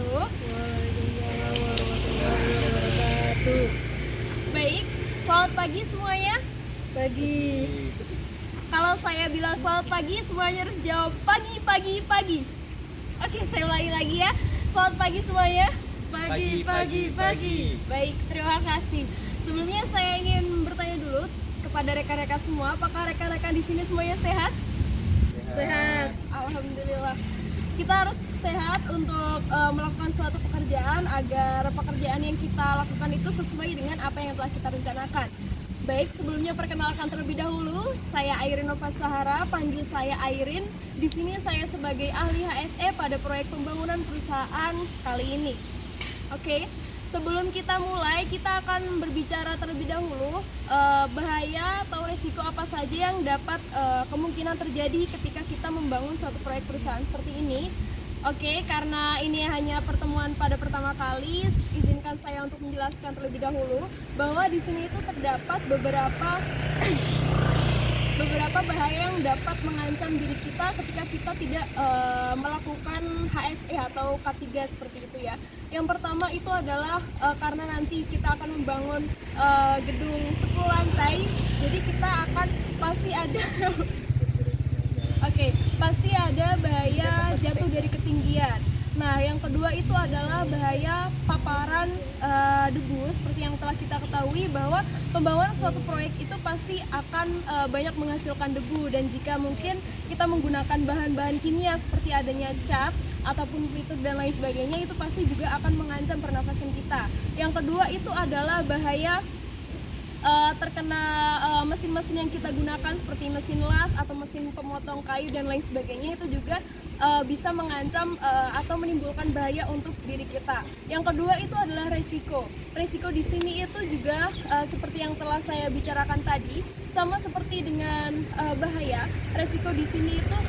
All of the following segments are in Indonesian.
wabarakatuh. Waalaikumsalam warahmatullahi wabarakatuh. Baik, selamat pagi semuanya. Pagi. Kalau saya bilang selamat pagi, semuanya harus jawab pagi, pagi, pagi. Oke, saya ulangi lagi ya. Selamat pagi semuanya. Pagi, pagi, pagi. Baik, terima kasih. Sebelumnya saya ingin bertanya dulu kepada rekan-rekan semua, apakah rekan-rekan di sini semuanya sehat? Sehat. Alhamdulillah. Kita harus sehat untuk melakukan suatu pekerjaan agar pekerjaan yang kita lakukan itu sesuai dengan apa yang telah kita rencanakan. Baik, sebelumnya perkenalkan terlebih dahulu, saya Airin Nova Sahara, panggil saya Airin. Di sini saya sebagai ahli HSE pada proyek pembangunan perusahaan kali ini. Oke, sebelum kita mulai, kita akan berbicara terlebih dahulu bahaya atau resiko apa saja yang dapat kemungkinan terjadi ketika kita membangun suatu proyek perusahaan seperti ini. Oke, karena ini hanya pertemuan pada pertama kali, izinkan saya untuk menjelaskan terlebih dahulu bahwa di sini itu terdapat beberapa bahaya yang dapat mengancam diri kita ketika kita tidak melakukan HSE atau K3 seperti itu ya. Yang pertama itu adalah karena nanti kita akan membangun gedung 10 lantai, jadi kita akan pasti ada pasti ada bahaya jatuh dari ketinggian. Nah, yang kedua itu adalah bahaya paparan debu. Seperti yang telah kita ketahui bahwa pembangunan suatu proyek itu pasti akan banyak menghasilkan debu, dan jika mungkin kita menggunakan bahan-bahan kimia seperti adanya cat ataupun pelitur dan lain sebagainya, itu pasti juga akan mengancam pernafasan kita. Yang kedua itu adalah bahaya terkena mesin-mesin yang kita gunakan seperti mesin las atau mesin pemotong kayu dan lain sebagainya, itu juga bisa mengancam atau menimbulkan bahaya untuk diri kita. Yang kedua itu adalah resiko. Resiko di sini itu juga seperti yang telah saya bicarakan tadi, sama seperti dengan bahaya. Resiko di sini itu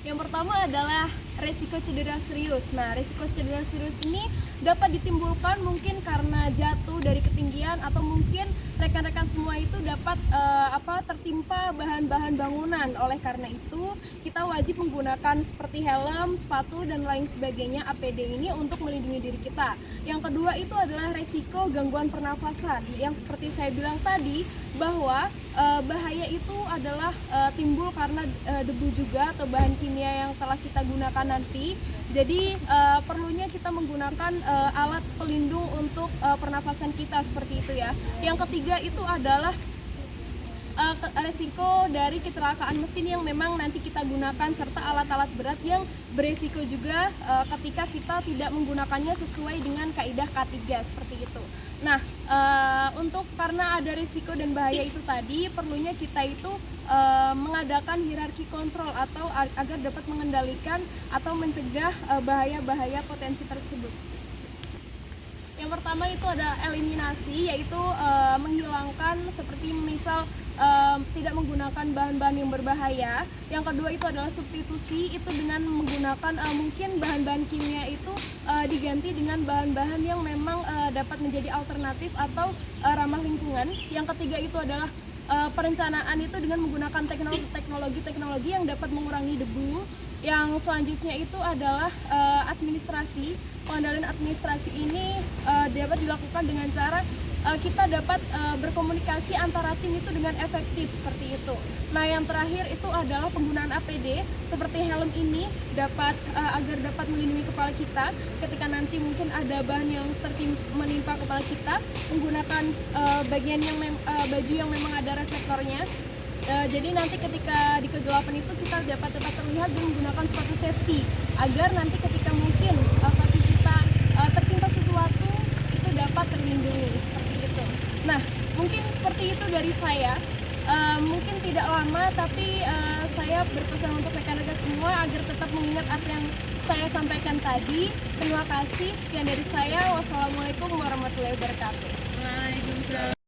yang pertama adalah resiko cedera serius. Nah, resiko cedera serius ini dapat ditimbulkan mungkin karena jatuh dari ketinggian, atau mungkin rekan-rekan semua itu dapat tertimpa bahan-bahan bangunan. Oleh karena itu, kita wajib menggunakan seperti helm, sepatu dan lain sebagainya, APD ini untuk melindungi diri kita. Yang kedua itu adalah resiko gangguan pernafasan. Yang seperti saya bilang tadi, bahwa bahaya itu adalah timbul karena debu juga atau bahan kimia yang telah kita gunakan nanti. Jadi perlunya kita menggunakan alat pelindung untuk pernafasan kita seperti itu ya. Yang ketiga itu adalah resiko dari kecelakaan mesin yang memang nanti kita gunakan, serta alat-alat berat yang beresiko juga ketika kita tidak menggunakannya sesuai dengan kaidah K3 seperti itu. Nah, karena ada risiko dan bahaya itu tadi, perlunya kita itu mengadakan hierarki kontrol atau agar dapat mengendalikan atau mencegah bahaya-bahaya potensi tersebut. Yang pertama itu ada eliminasi, yaitu menghilangkan seperti misal tidak menggunakan bahan-bahan yang berbahaya. Yang kedua itu adalah substitusi, itu dengan menggunakan mungkin bahan-bahan kimia itu diganti dengan bahan-bahan yang memang dapat menjadi alternatif atau ramah lingkungan. Yang ketiga itu adalah perencanaan, itu dengan menggunakan teknologi yang dapat mengurangi debu. Yang selanjutnya itu adalah administrasi. Pengendalian administrasi ini dapat dilakukan dengan cara kita dapat berkomunikasi antara tim itu dengan efektif seperti itu. Nah, yang terakhir itu adalah penggunaan APD seperti helm ini agar dapat melindungi kepala kita ketika nanti mungkin ada bahan yang menimpa kepala kita, menggunakan bagian yang baju yang memang ada reflektornya. Jadi nanti ketika di kegelapan itu kita dapat tetap terlihat dan menggunakan sepatu safety agar nanti ketika mungkin kaki kita tertimpa sesuatu itu dapat terlindungi seperti itu. Nah, mungkin seperti itu dari saya. Mungkin tidak lama, tapi saya berpesan untuk rekan-rekan semua agar tetap mengingat apa yang saya sampaikan tadi. Terima kasih, sekian dari saya. Wassalamualaikum warahmatullahi wabarakatuh. Waalaikumsalam.